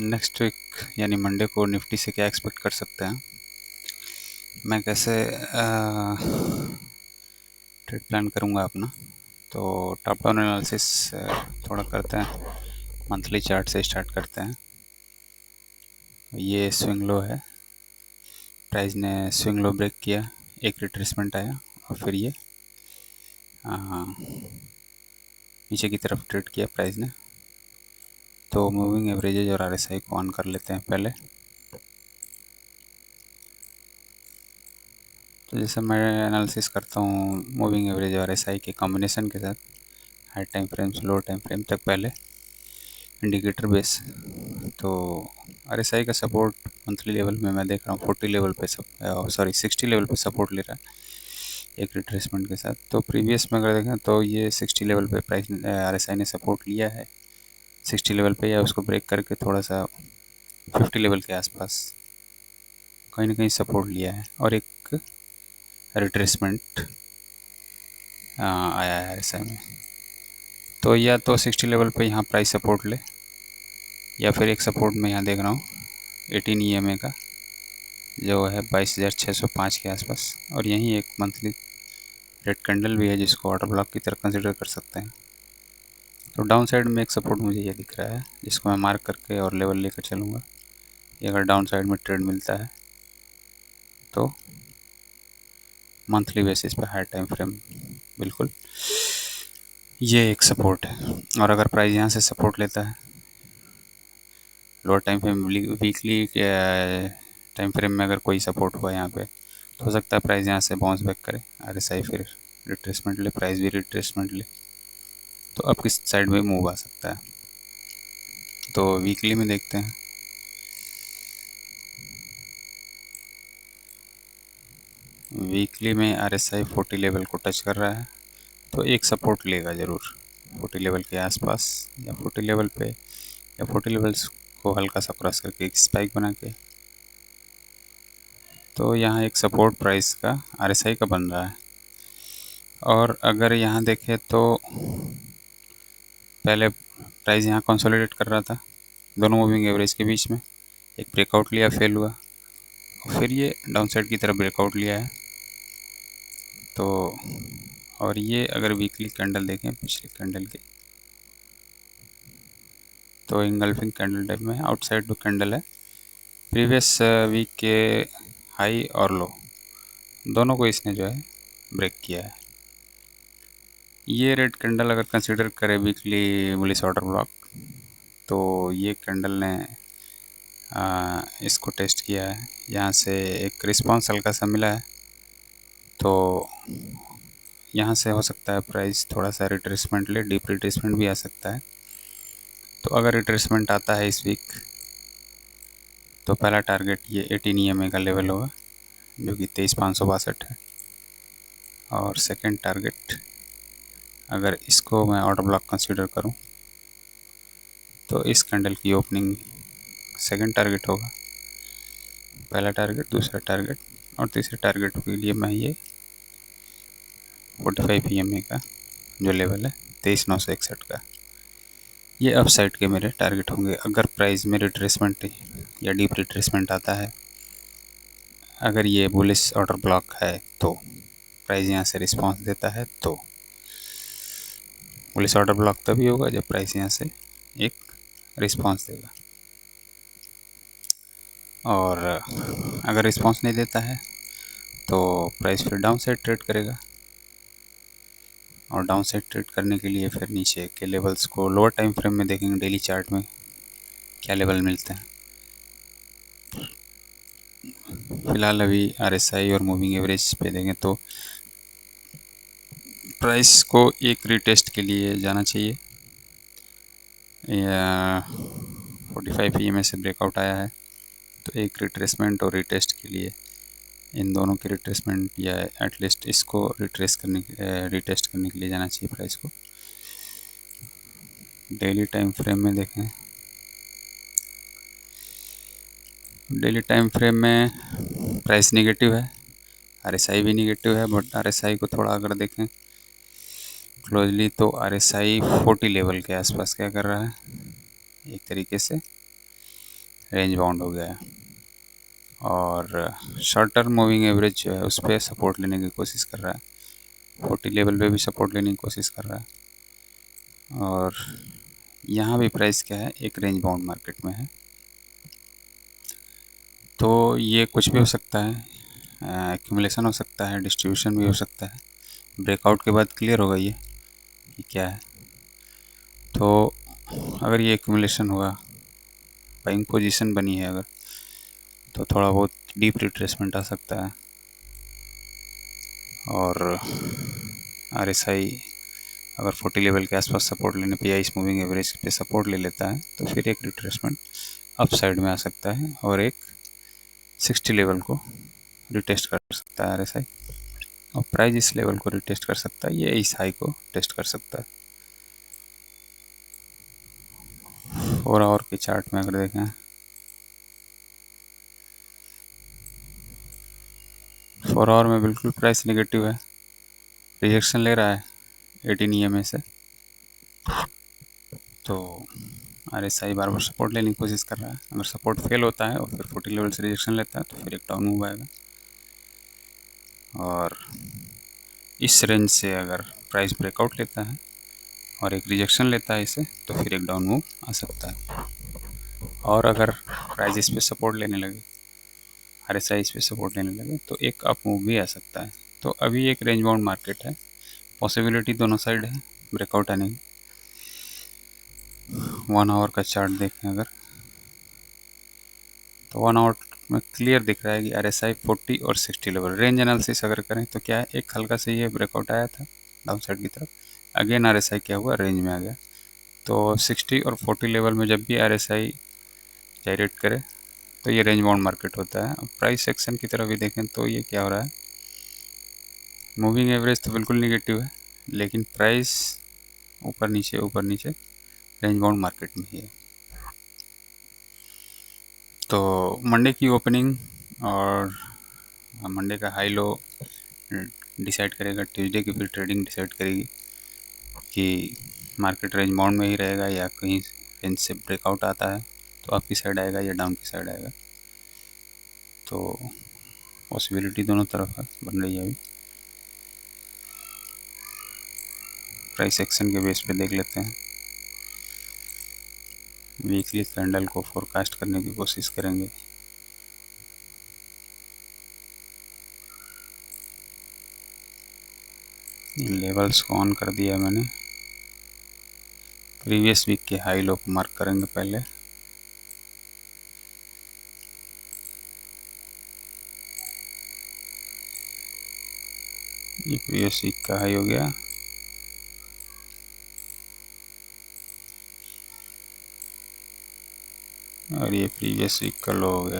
Next week यानी Monday को Nifty से क्या एक्सपेक्ट कर सकते हैं, मैं कैसे ट्रेड प्लान करूंगा अपना। तो टॉप डाउन एनालिसिस थोड़ा करते हैं, मंथली चार्ट से स्टार्ट करते हैं। ये स्विंग लो है, प्राइस ने स्विंग लो ब्रेक किया, एक रिट्रेसमेंट आया और फिर ये नीचे की तरफ ट्रेड किया प्राइस ने। तो मूविंग एवरेजेज और आरएसआई को ऑन कर लेते हैं पहले। तो जैसे मैं एनालिसिस करता हूँ मूविंग एवरेज और आरएसआई के कॉम्बिनेशन के साथ, हाई टाइम फ्रेम से लो टाइम फ्रेम तक पहले इंडिकेटर बेस। तो आरएसआई का सपोर्ट मंथली लेवल में मैं देख रहा हूँ 40 लेवल पे 60 लेवल पे सपोर्ट ले रहा है एक रिट्रेसमेंट के साथ। तो प्रीवियस में अगर देखें तो ये 60 लेवल पे प्राइस आरएसआई ने सपोर्ट लिया है 60 लेवल पे, या उसको ब्रेक करके थोड़ा सा 50 लेवल के आसपास कहीं ना कहीं सपोर्ट लिया है और एक रिट्रेसमेंट आया है आरएसआई में। तो या तो 60 लेवल पे यहाँ प्राइस सपोर्ट ले, या फिर एक सपोर्ट में यहाँ देख रहा हूँ 18 ईएमए का जो है 22,605 के आसपास, और यहीं एक मंथली रेड कैंडल भी है जिसको ऑर्डर ब्लॉक की तरह कंसिडर कर सकते हैं। तो डाउन साइड में एक सपोर्ट मुझे ये दिख रहा है जिसको मैं मार्क करके और लेवल लेकर चलूँगा। ये अगर डाउन साइड में ट्रेड मिलता है तो मंथली बेसिस पे हाई टाइम फ्रेम बिल्कुल ये एक सपोर्ट है। और अगर प्राइस यहाँ से सपोर्ट लेता है lower time frame weekly time frame में, अगर कोई सपोर्ट हुआ यहाँ पे तो हो सकता है प्राइस यहाँ से बाउंस बैक करे, आरएसआई फिर रिट्रेसमेंट ले, प्राइस भी रिट्रेसमेंट ले, तो अब किस साइड में मूव आ सकता है। तो वीकली में देखते हैं। वीकली में आरएसआई 40 लेवल को टच कर रहा है तो एक सपोर्ट लेगा ज़रूर 40 लेवल के आसपास, या 40 लेवल पे, या 40 लेवल्स को हल्का सा क्रॉस करके एक स्पाइक बना के। तो यहाँ एक सपोर्ट प्राइस का आरएसआई का बन रहा है। और अगर यहाँ देखें तो पहले प्राइस यहाँ कंसोलिडेट कर रहा था दोनों मूविंग एवरेज के बीच में, एक ब्रेकआउट लिया, फेल हुआ, और फिर ये डाउन साइड की तरफ ब्रेकआउट लिया है। तो और ये अगर वीकली कैंडल देखें पिछले कैंडल की, तो इंगल्फिंग कैंडल टाइप में आउटसाइड जो कैंडल है प्रीवियस वीक के हाई और लो दोनों को इसने जो है ब्रेक किया है। ये रेड कैंडल अगर कंसीडर करें वीकली बुलिश ऑर्डर ब्लॉक, तो ये कैंडल ने इसको टेस्ट किया है, यहाँ से एक रिस्पांस हल्का सा मिला है। तो यहाँ से हो सकता है प्राइस थोड़ा सा रिट्रेसमेंट ले, डीप रिट्रेसमेंट भी आ सकता है। तो अगर रिट्रेसमेंट आता है इस वीक तो पहला टारगेट ये 18 ईएमए का लेवल होगा जो कि 23,562 है। और सेकंड टारगेट अगर इसको मैं ऑर्डर ब्लॉक कंसीडर करूं तो इस कैंडल की ओपनिंग सेकंड टारगेट होगा, पहला टारगेट, दूसरा टारगेट, और तीसरे टारगेट के लिए मैं ये 45 ईएमए का जो लेवल है 23,961 का, ये अप साइड के मेरे टारगेट होंगे अगर प्राइस में रिट्रेसमेंट या डीप रिट्रेसमेंट आता है। अगर ये बुलिश ऑर्डर ब्लॉक है तो प्राइस यहाँ से रिस्पांस देता है, तो बुलिश ऑर्डर ब्लॉक तभी होगा जब प्राइस यहाँ से एक रिस्पांस देगा। और अगर रिस्पांस नहीं देता है तो प्राइस फिर डाउन साइड ट्रेड करेगा, और डाउन साइड ट्रेड करने के लिए फिर नीचे के लेवल्स को लोअर टाइम फ्रेम में देखेंगे, डेली चार्ट में क्या लेवल मिलते हैं। फिलहाल अभी आरएसआई और मूविंग एवरेज पे देखें तो प्राइस को एक रिटेस्ट के लिए जाना चाहिए, या 45 ईएमए से ब्रेकआउट आया है तो एक रिट्रेसमेंट और रिटेस्ट के लिए इन दोनों के रिट्रेसमेंट या एटलीस्ट इसको रिटेस्ट करने के लिए जाना चाहिए प्राइस को। डेली टाइम फ्रेम में देखें, डेली टाइम फ्रेम में प्राइस नेगेटिव है, आरएसआई भी नेगेटिव है, बट आरएसआई को थोड़ा अगर देखें क्लोजली तो आरएसआई 40 लेवल के आसपास क्या कर रहा है, एक तरीके से रेंज बाउंड हो गया है। और शॉर्ट टर्म मूविंग एवरेज जो है उस पर सपोर्ट लेने की कोशिश कर रहा है, 40 लेवल पे भी सपोर्ट लेने की कोशिश कर रहा है। और यहाँ भी प्राइस क्या है, एक रेंज बाउंड मार्केट में है। तो ये कुछ भी हो सकता है, एक्यूमुलेशन हो सकता है, डिस्ट्रीब्यूशन भी हो सकता है। ब्रेकआउट के बाद क्लियर होगा ये कि क्या है। तो अगर ये एक्यूमुलेशन हुआ, बाइंग पोजीशन बनी है अगर, तो थोड़ा बहुत डीप रिट्रेसमेंट आ सकता है। और RSI अगर 40 लेवल के आसपास सपोर्ट लेने पे या इस मूविंग एवरेज पे सपोर्ट ले लेता है तो फिर एक रिट्रेसमेंट अप साइड में आ सकता है और एक 60 लेवल को रिटेस्ट कर सकता है RSI, और प्राइस इस लेवल को रिटेस्ट कर सकता है, ये इस हाई को टेस्ट कर सकता है। 4 आवर के चार्ट में अगर देखें, 4 आवर में बिल्कुल प्राइस नेगेटिव है, रिजेक्शन ले रहा है 18 EMA से। तो RSI बार बार सपोर्ट लेने की कोशिश कर रहा है। अगर सपोर्ट फेल होता है और फिर 40 लेवल से रिजेक्शन लेता है तो फिर एक डाउन मूव आएगा। और इस रेंज से अगर प्राइस ब्रेकआउट लेता है और एक रिजेक्शन लेता है इसे, तो फिर एक डाउन मूव आ सकता है। और अगर प्राइस इस पे सपोर्ट लेने लगे, RSI इस पे सपोर्ट लेने लगे, तो एक अप मूव भी आ सकता है। तो अभी एक रेंज बाउंड मार्केट है, पॉसिबिलिटी दोनों साइड है ब्रेकआउट आने की। 1 आवर का चार्ट देखें अगर, तो 1 आवर में क्लियर दिख रहा है कि RSI 40 और 60 लेवल रेंज एनालिसिस अगर करें तो क्या है, एक हल्का से ये ब्रेकआउट आया था डाउन साइड की तरफ, अगेन RSI क्या हुआ, रेंज में आ गया। तो 60 और 40 लेवल में जब भी RSI डायरेक्ट करे तो ये रेंज बाउंड मार्केट होता है। अब प्राइस सेक्शन की तरफ भी देखें तो ये क्या हो रहा है, मूविंग एवरेज तो बिल्कुल निगेटिव है, लेकिन प्राइस ऊपर नीचे रेंज बाउंड मार्केट में ही है। तो मंडे की ओपनिंग और मंडे का हाई लो डिसाइड करेगा, ट्यूसडे की फिर ट्रेडिंग डिसाइड करेगी कि मार्केट रेंज बाउंड में ही रहेगा या कहीं रेंज से ब्रेकआउट आता है तो अप की साइड आएगा या डाउन की साइड आएगा। तो पॉसिबिलिटी दोनों तरफ है, बन रही है अभी। प्राइस एक्शन के बेस पे देख लेते हैं, वीकली कैंडल को फोरकास्ट करने की कोशिश करेंगे। लेवल्स को ऑन कर दिया मैंने, प्रीवियस वीक के हाई लो को मार्क करेंगे पहले। ये प्रीवियस वीक का हाई हो गया, और ये प्रीवियस वीक का लो हो गया।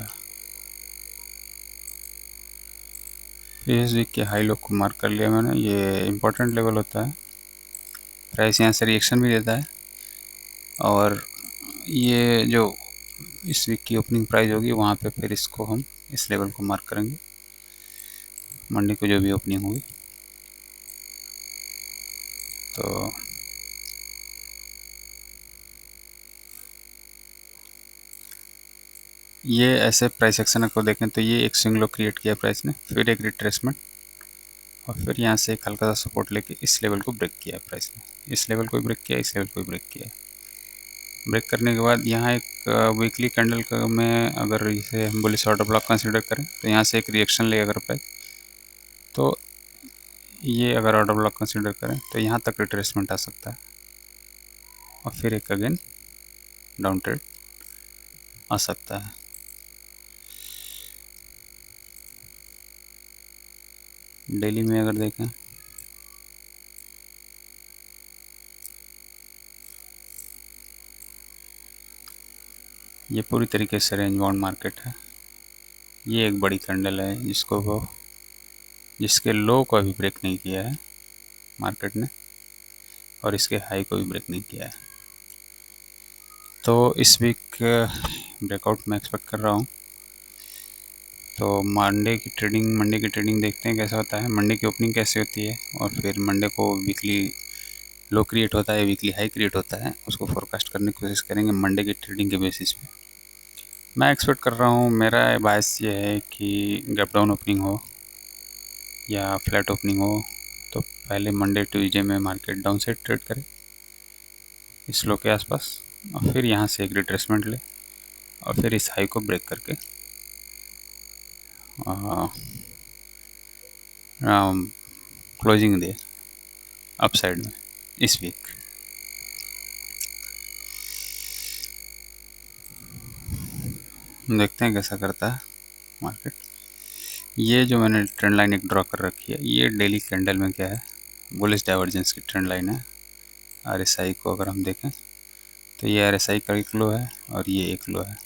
प्रीवियस वीक के हाई लो को मार्क कर लिया मैंने, ये इम्पोर्टेंट लेवल होता है। प्राइस यहाँ से रिएक्शन भी देता है, और ये जो इस वीक की ओपनिंग प्राइस होगी वहाँ पे फिर इसको हम इस लेवल को मार्क करेंगे, मंडे को जो भी ओपनिंग होगी। तो ये ऐसे प्राइस एक्शन को देखें तो ये एक स्विंग लो क्रिएट किया प्राइस ने, फिर एक रिट्रेसमेंट, और फिर यहाँ से एक हल्का सा सपोर्ट लेके इस लेवल को ब्रेक किया प्राइस ने, इस लेवल को ब्रेक किया, इस लेवल को ब्रेक किया। ब्रेक करने के बाद यहाँ एक वीकली कैंडल में अगर इसे हम बुलिश ऑर्डर ब्लॉक कंसीडर करें तो यहाँ से एक रिएक्शन ले अगर प्राइस, तो ये अगर ऑर्डर ब्लॉक कंसीडर करें तो यहाँ तक रिट्रेसमेंट आ सकता है और फिर एक अगेन डाउन ट्रेड आ सकता है। डेली में अगर देखें, ये पूरी तरीके से रेंज बाउंड मार्केट है। ये एक बड़ी कैंडल है जिसके लो को अभी ब्रेक नहीं किया है मार्केट ने, और इसके हाई को भी ब्रेक नहीं किया है। तो इस वीक ब्रेकआउट मैं एक्सपेक्ट कर रहा हूँ। तो मंडे की ट्रेडिंग देखते हैं कैसा होता है, मंडे की ओपनिंग कैसे होती है, और फिर मंडे को वीकली लो क्रिएट होता है, वीकली हाई क्रिएट होता है, उसको फोरकास्ट करने की कोशिश करेंगे मंडे की ट्रेडिंग के बेसिस पे। मैं एक्सपेक्ट कर रहा हूँ, मेरा बायस ये है कि गैप डाउन ओपनिंग हो या फ्लैट ओपनिंग हो तो पहले मंडे ट्यूसडे में मार्केट डाउन साइड ट्रेड करे इस लो के आसपास, और फिर यहाँ से एक रिट्रेसमेंट ले और फिर इस हाई को ब्रेक करके क्लोजिंग दे अपसाइड में इस वीक। देखते हैं कैसा करता है मार्केट। ये जो मैंने ट्रेंड लाइन एक ड्रॉ कर रखी है, ये डेली कैंडल में क्या है, बुलिश डाइवर्जेंस की ट्रेंड लाइन है। आरएसआई को अगर हम देखें तो ये आरएसआई का एक लो है और ये एक लो है।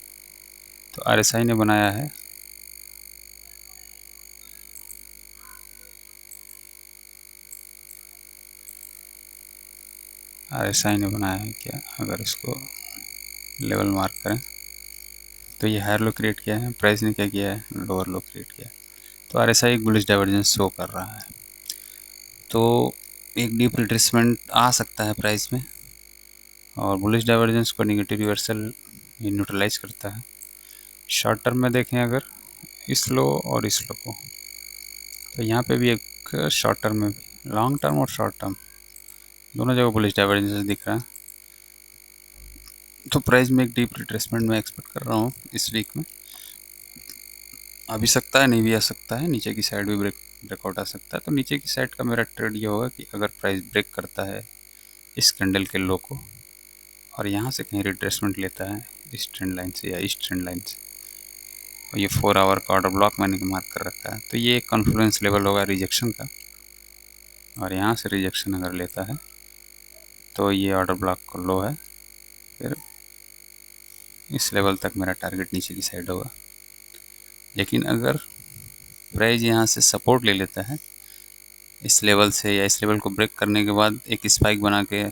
तो आरएसआई ने बनाया है आरएसआई ने बनाया है क्या, अगर इसको लेवल मार्क करें तो ये हायर लो क्रिएट किया है, प्राइस ने क्या किया है, लोअर लो क्रिएट किया है। तो आरएसआई एक बुलिश डाइवर्जेंस शो कर रहा है, तो एक डीप रिट्रेसमेंट आ सकता है प्राइस में, और बुलिश डाइवर्जेंस को निगेटिव रिवर्सल न्यूट्रलाइज करता है। शॉर्ट टर्म में देखें अगर इस लो और इस लो को, तो यहाँ पे भी एक शॉर्ट टर्म में भी, लॉन्ग टर्म और शॉर्ट टर्म दोनों जगह बुलिश डाइवर्जेंस दिख रहा है। तो प्राइस में एक डीप रिट्रेसमेंट मैं एक्सपेक्ट कर रहा हूँ इस वीक में। आ भी सकता है, नहीं भी आ सकता है, नीचे की साइड भी ब्रेकआउट आ सकता है। तो नीचे की साइड का मेरा ट्रेड ये होगा कि अगर प्राइस ब्रेक करता है इस कैंडल के लो को और यहाँ से कहीं रिट्रेसमेंट लेता है इस ट्रेंड लाइन से या इस ट्रेंड लाइन से, और ये 4 आवर का ऑर्डर ब्लॉक मैंने मार्क कर रखा है, तो ये एक कॉन्फ्लुएंस लेवल होगा रिजेक्शन का। और यहाँ से रिजेक्शन अगर लेता है तो ये ऑर्डर ब्लॉक को लो है, फिर इस लेवल तक मेरा टारगेट नीचे की साइड होगा। लेकिन अगर प्राइस यहाँ से सपोर्ट ले लेता है इस लेवल से, या इस लेवल को ब्रेक करने के बाद एक स्पाइक बना के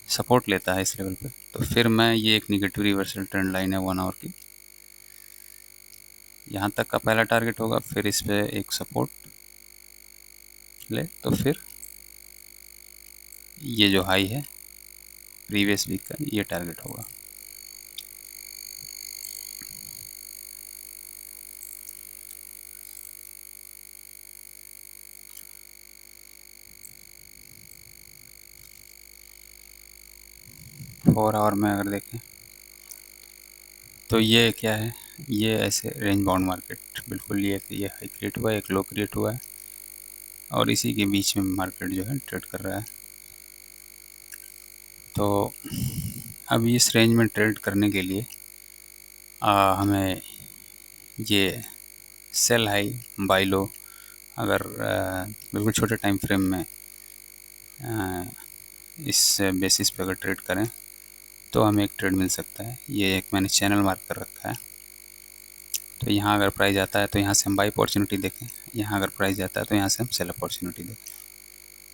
सपोर्ट लेता है इस लेवल पे, तो फिर मैं, ये एक निगेटिव रिवर्सल ट्रेंड लाइन है 1 आवर की, यहाँ तक का पहला टारगेट होगा। फिर इस पे एक सपोर्ट ले तो फिर ये जो हाई है प्रीवियस वीक का, ये टारगेट होगा। फोर आवर में अगर देखें तो ये क्या है, ये ऐसे रेंज बाउंड मार्केट बिल्कुल, ये हाई क्रिएट हुआ है, एक लो क्रिएट हुआ है, और इसी के बीच में मार्केट जो है ट्रेड कर रहा है। तो अब इस रेंज में ट्रेड करने के लिए हमें ये सेल हाई बाय लो, अगर बिल्कुल छोटे टाइम फ्रेम में इस बेसिस पे अगर ट्रेड करें तो हमें एक ट्रेड मिल सकता है। ये एक मैंने चैनल मार्क कर रखा है, तो यहाँ अगर प्राइस आता है तो यहाँ से हम बाई अपॉर्चुनिटी देखें, यहाँ अगर प्राइस जाता है तो यहाँ से हम सेल अपॉर्चुनिटी देखें,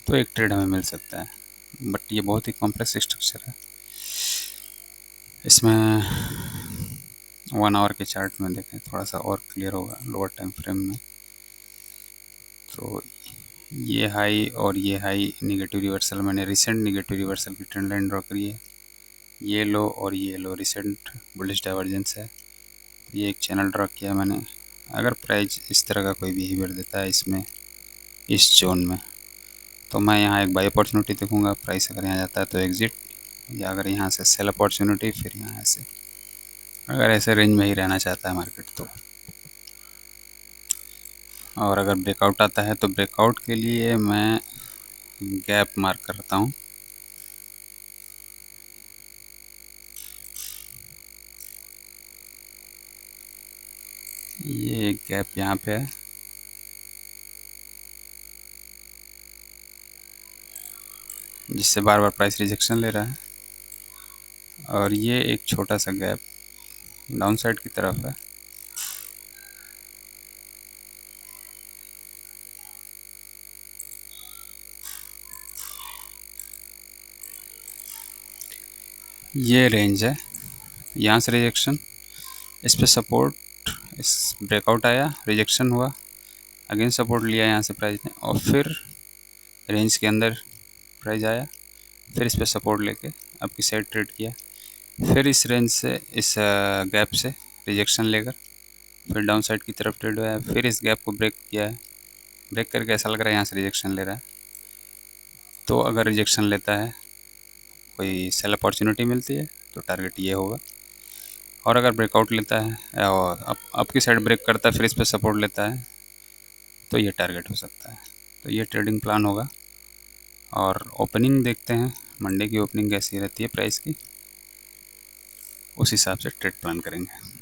तो एक ट्रेड हमें मिल सकता है। बट ये बहुत ही कॉम्प्लेक्स स्ट्रक्चर है, इसमें 1 आवर के चार्ट में देखें थोड़ा सा और क्लियर होगा लोअर टाइम फ्रेम में। तो ये हाई और ये हाई निगेटिव रिवर्सल, मैंने रिसेंट निगेटिव रिवर्सल की ट्रेंड लाइन ड्रॉ करी है। ये लो और ये लो रिसेंट बुलिश डाइवर्जेंस है, तो ये एक चैनल ड्रॉ किया मैंने। अगर प्राइस इस तरह का कोई बिहेवियर देता है इसमें, इस जोन में, तो मैं यहाँ एक बाई अपॉर्चुनिटी देखूंगा। प्राइस अगर यहाँ जाता है तो एग्जिट, या अगर यहाँ से सेल अपॉर्चुनिटी, फिर यहाँ से, अगर ऐसे रेंज में ही रहना चाहता है मार्केट तो। और अगर ब्रेकआउट आता है तो ब्रेकआउट के लिए मैं गैप मार्क करता हूँ। ये एक गैप यहाँ पे है, जिससे बार बार प्राइस रिजेक्शन ले रहा है, और ये एक छोटा सा गैप डाउन साइड की तरफ है। ये रेंज है, यहाँ से रिजेक्शन, इस पे सपोर्ट, इस ब्रेकआउट आया, रिजेक्शन हुआ, अगेन सपोर्ट लिया यहाँ से प्राइस ने, और फिर रेंज के अंदर प्राइस आया, फिर इस पे सपोर्ट लेके आपकी साइड ट्रेड किया, फिर इस रेंज से, इस गैप से रिजेक्शन लेकर फिर डाउन साइड की तरफ ट्रेड हुआ है, फिर इस गैप को ब्रेक किया है, ब्रेक करके ऐसा लग रहा है यहाँ से रिजेक्शन ले रहा है। तो अगर रिजेक्शन लेता है, कोई सेल अपॉर्चुनिटी मिलती है तो टारगेट ये होगा। और अगर ब्रेकआउट लेता है और अप की साइड ब्रेक करता है, फिर इस पर सपोर्ट लेता है, तो ये टारगेट हो सकता है। तो ये ट्रेडिंग प्लान होगा। और ओपनिंग देखते हैं, मंडे की ओपनिंग कैसी रहती है प्राइस की, उस हिसाब से ट्रेड प्लान करेंगे।